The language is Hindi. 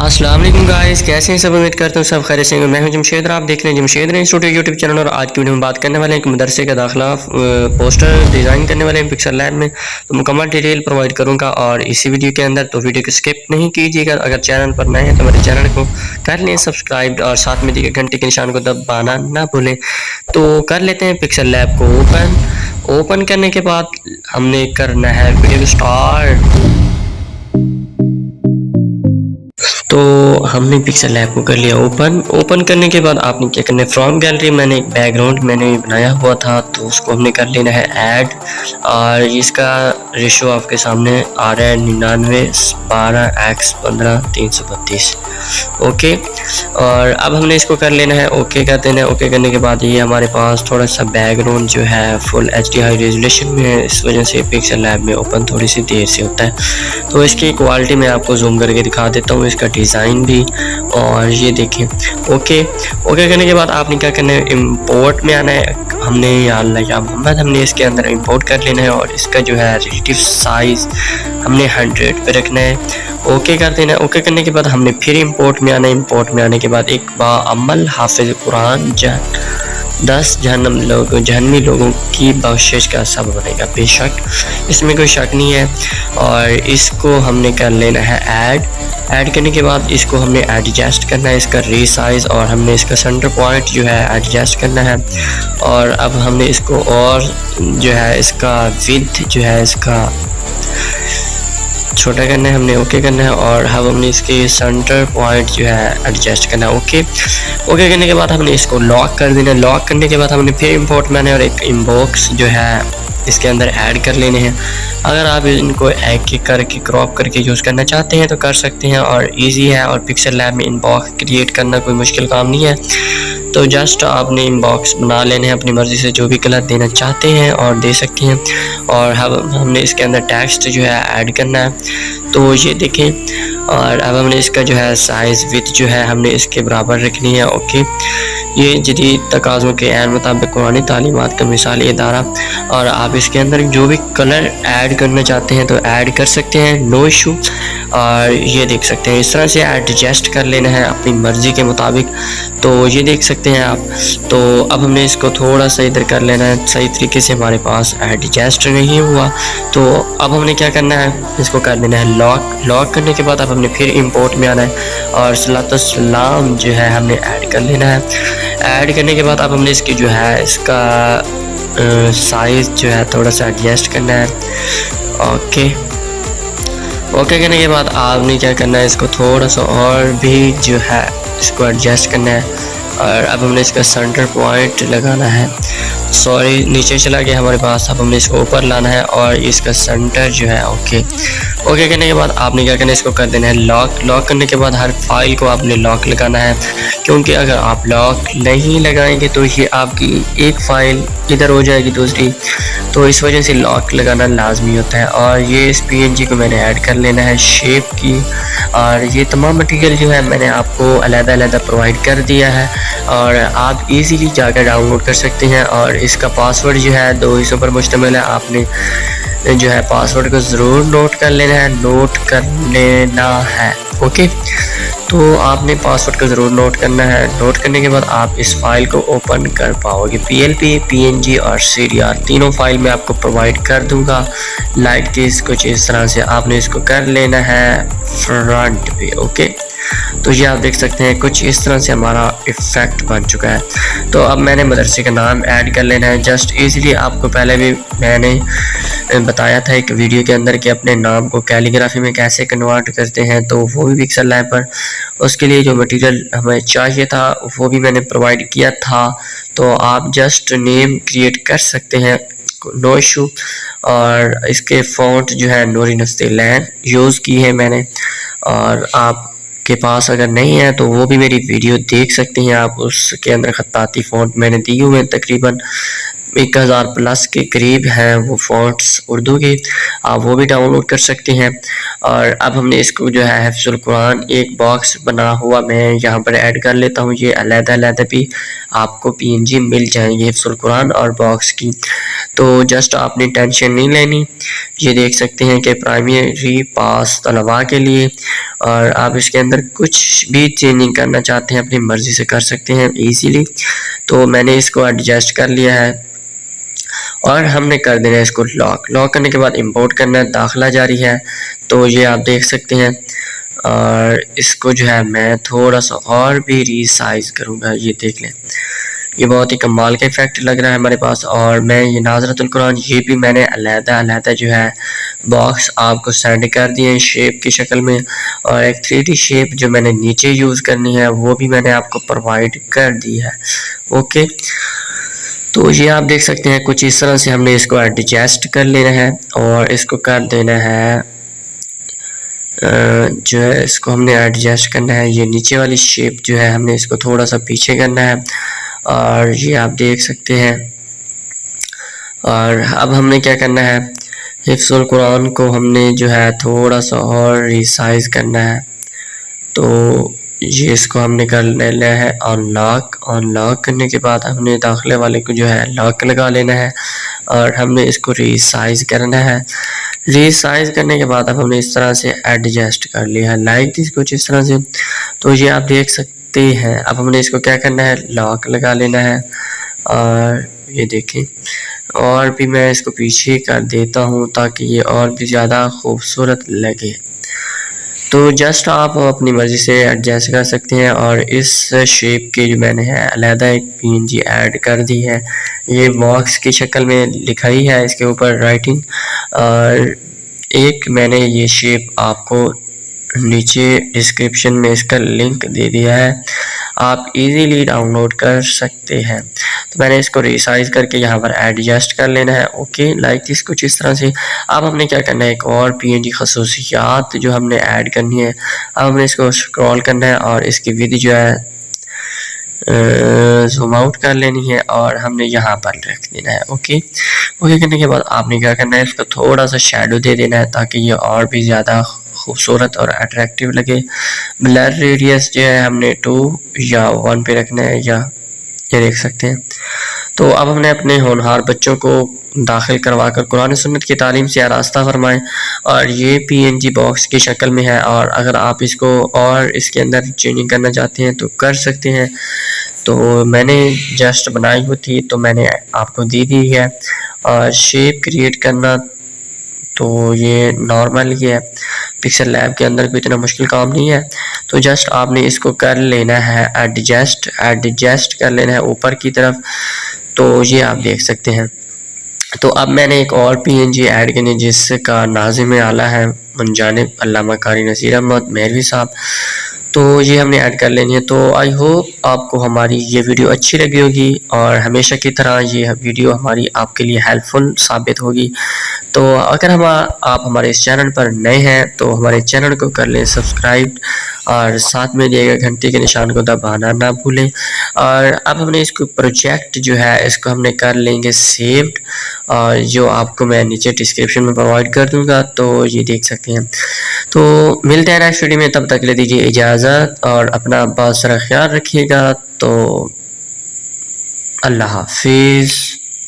अस्सलाम वालेकुम गाइस, कैसे हैं सब। उम्मीद करता हूँ सब खैरियत से होंगे। मैं हूं जमशेद, आप देख रहे हैं जमशेद इंस्टीट्यूट यूट्यूब चैनल। और आज की वीडियो में बात करने वाले हैं कि मदरसे का दाखिला पोस्टर डिज़ाइन करने वाले हैं पिक्सल लैब में। तो मुकम्मल डिटेल प्रोवाइड करूंगा और इसी वीडियो के अंदर, तो वीडियो को स्किप नहीं कीजिएगा। अगर चैनल पर नए हैं तो मेरे चैनल को कर लें सब्सक्राइब और साथ में दिए घंटे के निशान को दबाना ना भूलें। तो कर लेते हैं पिक्सल लैब को ओपन करने के बाद हमने करना है वीडियो स्टार्ट। तो हमने पिक्सल लैब को कर लिया ओपन करने के बाद आपने क्या करना है, फ्रॉम गैलरी मैंने एक बैकग्राउंड बनाया हुआ था, तो उसको हमने कर लेना है ऐड। और इसका रेशो आपके सामने आ रहा है 99:12:15:332। ओके, और अब हमने इसको कर लेना है ओके कर देना है। ओके करने के बाद ये हमारे पास थोड़ा सा बैकग्राउंड जो है फुल HD हाई रेजोल्यूशन में है, इस वजह से पिक्सल लैब में ओपन थोड़ी सी देर से होता है। तो इसकी क्वालिटी मैं आपको जूम करके दिखा देता हूँ, इसका डिज़ाइन भी। और ये देखें ओके करने के बाद आपने क्या करना है, इंपोर्ट में आना है। हमने या अल्लाह या मोहम्मद हमने इसके अंदर इंपोर्ट कर लेना है और इसका जो है रिलेटिव साइज़ हमने 100 पे रखना है। ओके कर देना है। ओके करने के बाद हमने फिर इंपोर्ट में आना है। इंपोर्ट में आने के बाद एक बाअमल हाफिज कुरान 10 जहन्नमी लोगों की बख्शिश का सबब बनेगा, बेशक इसमें कोई शक नहीं है। और इसको हमने कर लेना है ऐड करने के बाद इसको हमने एडजस्ट करना है, इसका रीसाइज, और हमने इसका सेंटर पॉइंट जो है एडजस्ट करना है। और अब हमने इसको और जो है इसका विड्थ जो है इसका छोटा करना है, हमने ओके करना है। और अब हमने इसके सेंटर पॉइंट जो है एडजस्ट करना है। ओके करने के बाद हमने इसको लॉक कर देना है। लॉक करने के बाद हमने फिर इंपोर्ट में आना है और एक इनबॉक्स जो है इसके अंदर ऐड कर लेने हैं। अगर आप इनको एक एक करके क्रॉप करके यूज़ करना चाहते हैं तो कर सकते हैं, और इजी है। और पिक्सल लैब में इनबॉक्स क्रिएट करना कोई मुश्किल काम नहीं है। तो जस्ट आपने इनबॉक्स बना लेने हैं अपनी मर्ज़ी से, जो भी कलर देना चाहते हैं और दे सकते हैं। और हमने इसके अंदर टेक्स्ट जो है ऐड करना है, तो ये देखें। और अब हमने इसका जो है साइज़ विड्थ जो है हमने इसके बराबर रखनी है। ओके, ये जदीद तकाज़ों के ऐन मुताबिक कुरानी तालीमात का मिसाली इदारा। और आप इसके अंदर जो भी कलर ऐड करना चाहते हैं तो ऐड कर सकते हैं, नो इशू। और ये देख सकते हैं इस तरह से एडजस्ट कर लेना है अपनी मर्ज़ी के मुताबिक। तो ये देख सकते हैं आप। तो अब हमने इसको थोड़ा सा इधर कर लेना है, सही तरीके से हमारे पास एडजस्ट नहीं हुआ। तो अब हमने क्या करना है, इसको कर देना है लॉक करने के बाद अब हमने फिर इंपोर्ट में आना है और सलातो सलाम जो है हमने ऐड कर लेना है। ऐड करने के बाद अब हमने इसकी जो है इसका साइज़ जो है थोड़ा सा एडजस्ट करना है। ओके करने के बाद आपने क्या करना है, इसको थोड़ा सा और भी जो है इसको एडजस्ट करना है। और अब हमने इसका सेंटर पॉइंट लगाना है, सॉरी नीचे चला गया हमारे पास। अब हमने इसको ऊपर लाना है और इसका सेंटर जो है ओके करने के बाद आपने क्या करना है, इसको कर देना है लॉक करने के बाद हर फाइल को आपने लॉक लगाना है, क्योंकि अगर आप लॉक नहीं लगाएंगे तो ये आपकी एक फ़ाइल इधर हो जाएगी दूसरी, तो इस वजह से लॉक लगाना लाजमी होता है। और ये इस PNG को मैंने ऐड कर लेना है शेप की। और ये तमाम मटीरियल जो है मैंने आपको अलग-अलग प्रोवाइड कर दिया है और आप इजीली जाकर डाउनलोड कर सकते हैं। और इसका पासवर्ड जो है 2 हिस्सों पर मुश्तमिल है। आपने जो है पासवर्ड को ज़रूर नोट कर लेना है। ओके, तो आपने पासवर्ड को ज़रूर नोट करना है। नोट करने के बाद आप इस फाइल को ओपन कर पाओगे। PLP, PNG और CDR तीनों फाइल मैं आपको प्रोवाइड कर दूंगा लाइट केस कुछ इस तरह से। आपने इसको कर लेना है फ्रंट पे। ओके, तो ये आप देख सकते हैं कुछ इस तरह से हमारा इफ़ेक्ट बन चुका है। तो अब मैंने मदरसे का नाम ऐड कर लेना है जस्ट इजीली। आपको पहले भी मैंने बताया था एक वीडियो के अंदर कि अपने नाम को कैलीग्राफी में कैसे कन्वर्ट करते हैं, तो वो भी पिक्सल लैब पर उसके लिए जो मटेरियल हमें चाहिए था वो भी मैंने प्रोवाइड किया था। तो आप जस्ट नेम क्रिएट कर सकते हैं, नो इशू। और इसके फ़ॉन्ट जो है नूरी नस्तिलैन यूज़ की है मैंने, और आप के पास अगर नहीं है तो वो भी मेरी वीडियो देख सकते हैं आप। उसके अंदर खत्ताती फ़ॉन्ट मैंने दिए हुए हैं, तकरीबन 1000 प्लस के करीब हैं वो फ़ॉन्ट्स उर्दू के, आप वो भी डाउनलोड कर सकते हैं। और अब हमने इसको जो है हिफ्ज़ुल कुरान एक बॉक्स बना हुआ मैं यहाँ पर ऐड कर लेता हूँ। ये अलग-अलग भी आपको PNG मिल जाएंगे हिफ्ज़ुल कुरान और बॉक्स की, तो जस्ट आपने टेंशन नहीं लेनी। ये देख सकते हैं कि प्राइमरी पास तलबा के लिए और आप इसके अंदर कुछ भी चेंजिंग करना चाहते हैं अपनी मर्ज़ी से कर सकते हैं इजीली। तो मैंने इसको एडजस्ट कर लिया है और हमने कर देना है इसको लॉक। लॉक करने के बाद इंपोर्ट करना है, दाखिला जारी है, तो ये आप देख सकते हैं। और इसको जो है मैं थोड़ा सा और भी रीसाइज करूँगा, ये देख लें, ये बहुत ही कमाल का इफेक्ट लग रहा है हमारे पास। और मैं ये नाज़रतुल कुरान ये भी मैंने अलहदा जो है बॉक्स आपको सेंड कर दिए शेप की शक्ल में, और एक 3D शेप जो मैंने नीचे यूज़ करनी है वो भी मैंने आपको प्रोवाइड कर दी है। ओके, तो ये आप देख सकते हैं कुछ इस तरह से हमने इसको एडजस्ट कर लेना है और इसको कर देना है जो है इसको हमने एडजस्ट करना है। ये नीचे वाली शेप जो है हमने इसको थोड़ा सा पीछे करना है और ये आप देख सकते हैं। और अब हमने क्या करना है, हिफ्ज़ुल कुरान को हमने जो है थोड़ा सा और रिसाइज करना है। तो ये इसको हमने कर लेना है अनलॉक। अनलॉक करने के बाद हमने दाखिले वाले को जो है लॉक लगा लेना है और हमने इसको रिसाइज करना है। रिसाइज करने के बाद अब हमने इस तरह से एडजस्ट कर लिया है लाइक दिस, कुछ इस तरह से। तो ये आप देख सकते हैं। अब हमने इसको क्या करना है, लॉक लगा लेना है। और ये देखें, और भी मैं इसको पीछे कर देता हूँ ताकि ये और भी ज़्यादा खूबसूरत लगे। तो जस्ट आप अपनी मर्ज़ी से एडजस्ट कर सकते हैं। और इस शेप के जो मैंने है अलहदा एक PNG ऐड कर दी है, ये बॉक्स की शक्ल में लिखाई है इसके ऊपर राइटिंग। और एक मैंने ये शेप आपको नीचे डिस्क्रिप्शन में इसका लिंक दे दिया है, आप इजीली डाउनलोड कर सकते हैं। तो मैंने इसको रिसाइज करके यहाँ पर एडजस्ट कर लेना है। ओके, लाइक दिस, कुछ इस तरह से। अब हमने क्या करना है, एक और PNG खसूसियात जो हमने ऐड करनी है। अब हमने इसको स्क्रॉल करना है और इसकी विड्थ जो है जूम आउट कर लेनी है और हमने यहाँ पर रख देना है। ओके, ओके करने के बाद आपने क्या करना है, इसको थोड़ा सा शेडो दे देना है ताकि ये और भी ज़्यादा खूबसूरत और अट्रैक्टिव लगे। ब्लर रेडियस जो है हमने 2 या 1 पे रखना है, या ये देख सकते हैं। तो अब हमने अपने होनहार बच्चों को दाखिल करवा कर कुरान सुन्नत की तालीम से आरास्ता फरमाएं। और ये PNG बॉक्स की शक्ल में है, और अगर आप इसको और इसके अंदर चेंजिंग करना चाहते हैं तो कर सकते हैं। तो मैंने जस्ट बनाई हुई थी तो मैंने आपको दे दी है। और शेप क्रिएट करना तो ये नॉर्मल ही है, पिक्सल लैब के अंदर कोई इतना मुश्किल काम नहीं है। तो जस्ट आपने इसको कर लेना है एडजस्ट कर लेना है ऊपर की तरफ। तो ये आप देख सकते हैं। तो अब मैंने एक और PNG ऐड करनी है जिसका नाज़िम आला है मुनजानिब अल्लामा कारी नसीर अहमद मेहरवी साहब। तो ये हमने ऐड कर लेनी है। तो आई होप आपको हमारी ये वीडियो अच्छी लगी होगी और हमेशा की तरह ये वीडियो हमारी आपके लिए हेल्पफुल साबित होगी। तो अगर आप हमारे इस चैनल पर नए हैं तो हमारे चैनल को कर लें सब्सक्राइब और साथ में दिए गए घंटे के निशान को दबाना ना भूलें। और अब हमने इसको प्रोजेक्ट जो है इसको हमने कर लेंगे सेव्ड, और जो आपको मैं नीचे डिस्क्रिप्शन में प्रोवाइड कर दूंगा। तो ये देख सकते हैं। तो मिलते हैं नेक्स्ट वीडियो में, तब तक ले दीजिए इजाज़त और अपना बहुत सारा ख्याल रखिएगा। तो अल्लाह हाफिज़।